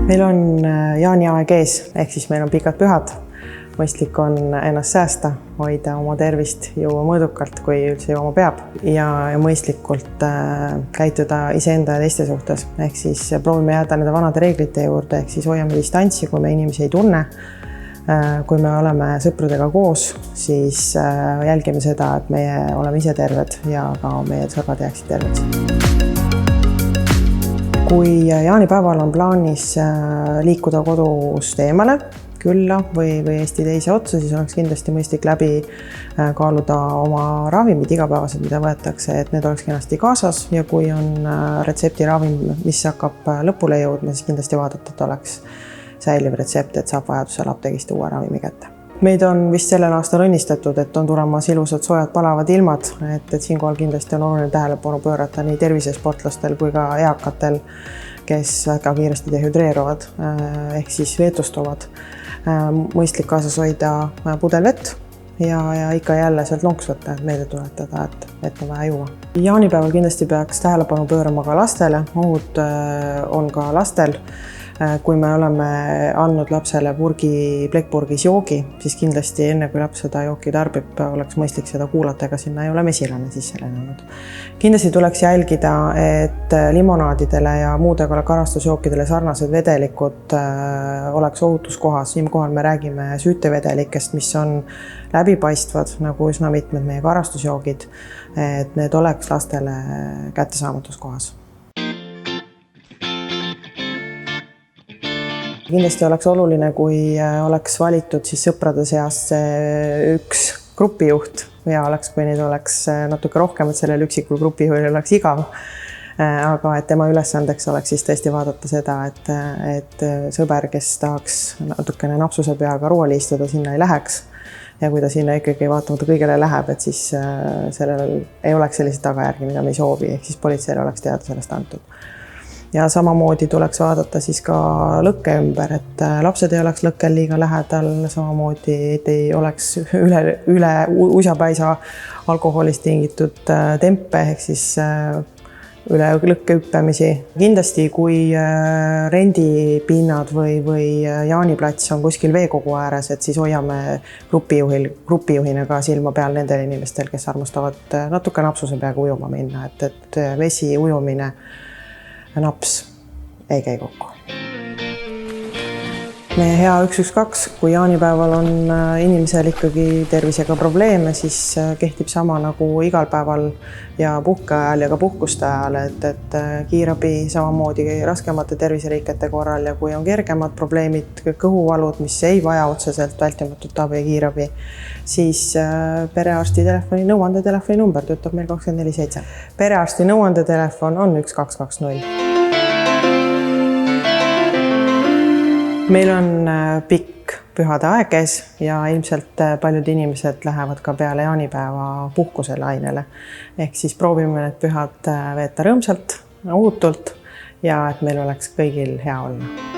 Meil on jaaniaeg ees, ehk siis meil on pikad pühad. Mõistlik on ennast säästa, hoida oma tervist, juua mõõdukalt, kui üldse jooma peab ja mõistlikult käituda iseenda ja teiste suhtes. Ehk siis proovime jääda nende vanade reeglite juurde, ehk siis hoiame distantsi, kui me inimesi ei tunne. Kui me oleme sõpradega koos, siis jälgime seda, et meie oleme ise terved ja ka meie sõbrad jääksid terved. Kui jaanipäeval on plaanis liikuda kodust eemale, külla või Eesti teise otsa, siis oleks kindlasti mõistlik läbi kaaluda oma ravimid igapäevased, mida võetakse, et need oleks kenasti kaasas ja kui on retseptiravim, mis hakkab lõpule jõudma, siis kindlasti vaadata, et oleks säiliv retsept, et saab vajadusel apteegist uue ravimi kätte. Meid on vist sellel aastal õnnistatud, et on tulemas ilusad soojad palavad ilmad, et siinkohal kindlasti on oluline tähelepanu pöörata nii tervisesportlastel kui ka eakatel, kes väga kiiresti dehüdreeruvad ehk siis veetustuvad. Mõistlik kaasas hoida pudel vett ja ikka jälle sealt lonks võtta, et meelde tuletada, et on vähe juua. Jaanipäeval kindlasti peaks tähelepanu pöörama ka lastele, ohud on ka lastel. Kui me oleme andnud lapsele plekkpurgis joogi, siis kindlasti enne kui laps seda jooki tarbib, oleks mõistlik seda kuulata, ega sinna ei ole mesilane sisse lennanud. Kindlasti tuleks jälgida, et limonaadidele ja muudega karastusjookidele sarnased vedelikud oleks ohutuskohas. Siinkohal me räägime süütevedelikest, mis on läbipaistvad, nagu üsna mitmed meie karastusjoogid, et need oleks lastele kättesaamatus kohas. Kindlasti oleks oluline, kui oleks valitud siis sõprade seast üks grupijuht ja oleks, kui neid oleks natuke rohkem, et sellel üksikul grupijuhil oleks igav. Aga et tema ülesandeks oleks siis tõesti vaadata seda, et sõber, kes tahaks natukene napsuse peaga rooli istuda, sinna ei läheks. Ja kui ta sinna ikkagi vaatamata kõigele läheb, et siis sellel ei oleks selliseid tagajärgi, mida me ei soovi, ehk siis politseile oleks teada sellest antud. Ja samamoodi tuleks vaadata siis ka lõkke ümber, et lapsed ei oleks lõkkel liiga lähedal, samamoodi ei oleks üle usapäisa alkoholist tingitud tempe, ehk siis üle lõkke hüppamisi. Kindlasti, kui rendipinnad või jaaniplats on kuskil veekogu ääres, et siis hoiame grupijuhina ka silma peal nendel inimestel, kes armastavad natuke napsuse peaga ujuma minna, et vesi, ujumine, naps ei käi kokku. Meie hea 112, kui jaanipäeval on inimesel ikkagi tervisega probleeme, siis kehtib sama nagu igal päeval ja puhkeajal ja ka puhkuste ajal, et kiirabi samamoodi raskemate terviseriikete korral ja kui on kergemad probleemid, kõhuvalud, mis ei vaja otseselt vältimatut abi ja kiirabi, siis perearsti telefoni, nõuandetelefoni number töötab meil 24/7. Perearsti nõuandetelefon on 1220. Meil on pikk pühade aeg ees ja ilmselt paljud inimesed lähevad ka peale jaanipäeva puhkusele ainele. Ehk siis proovime need pühad veeta rõõmsalt, ohutult ja et meil oleks kõigil hea olla.